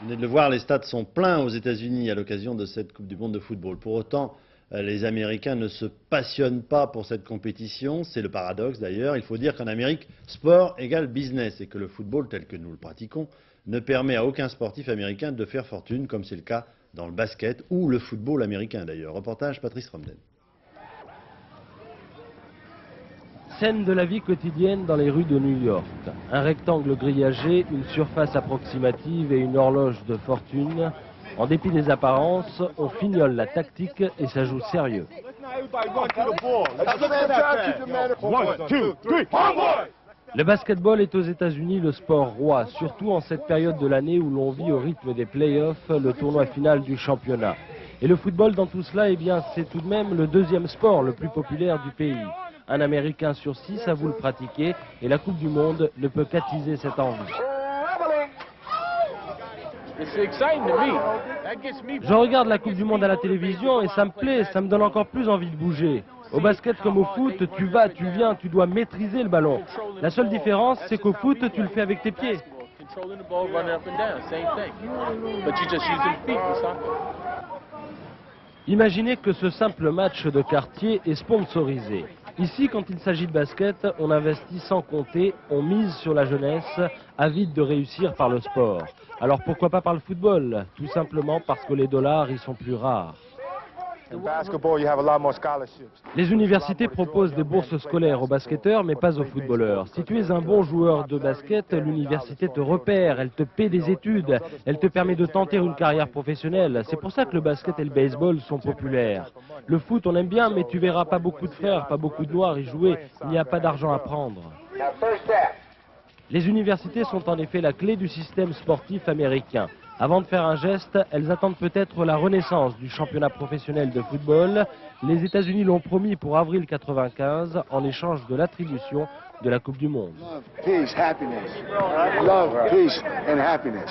Vous venez de le voir, les stades sont pleins aux États-Unis à l'occasion de cette Coupe du Monde de football. Pour autant, les Américains ne se passionnent pas pour cette compétition. C'est le paradoxe d'ailleurs. Il faut dire qu'en Amérique, sport égale business et que le football tel que nous le pratiquons ne permet à aucun sportif américain de faire fortune, comme c'est le cas dans le basket ou le football américain d'ailleurs. Reportage Patrice Romden. Scène de la vie quotidienne dans les rues de New York. Un rectangle grillagé, une surface approximative et une horloge de fortune. En dépit des apparences, on fignole la tactique et ça joue sérieux. Le basketball est aux États-Unis le sport roi, surtout en cette période de l'année où l'on vit au rythme des playoffs, le tournoi final du championnat. Et le football dans tout cela, eh bien, c'est tout de même le deuxième sport le plus populaire du pays. Un Américain sur 6 avoue le pratiquer et la Coupe du Monde ne peut qu'attiser cette envie. Je regarde la Coupe du Monde à la télévision et ça me plaît, ça me donne encore plus envie de bouger. Au basket comme au foot, tu vas, tu viens, tu dois maîtriser le ballon. La seule différence, c'est qu'au foot, tu le fais avec tes pieds. Imaginez que ce simple match de quartier est sponsorisé. Ici, quand il s'agit de basket, on investit sans compter, on mise sur la jeunesse, avide de réussir par le sport. Alors pourquoi pas par le football? Tout simplement parce que les dollars y sont plus rares. Les universités proposent des bourses scolaires aux basketteurs, mais pas aux footballeurs. Si tu es un bon joueur de basket, l'université te repère, elle te paie des études, elle te permet de tenter une carrière professionnelle. C'est pour ça que le basket et le baseball sont populaires. Le foot, on aime bien, mais tu verras pas beaucoup de frères, pas beaucoup de noirs y jouer. Il n'y a pas d'argent à prendre. Les universités sont en effet la clé du système sportif américain. Avant de faire un geste, elles attendent peut-être la renaissance du championnat professionnel de football. Les États-Unis l'ont promis pour avril 1995 en échange de l'attribution de la Coupe du Monde. Love, peace, happiness. Love, peace and happiness.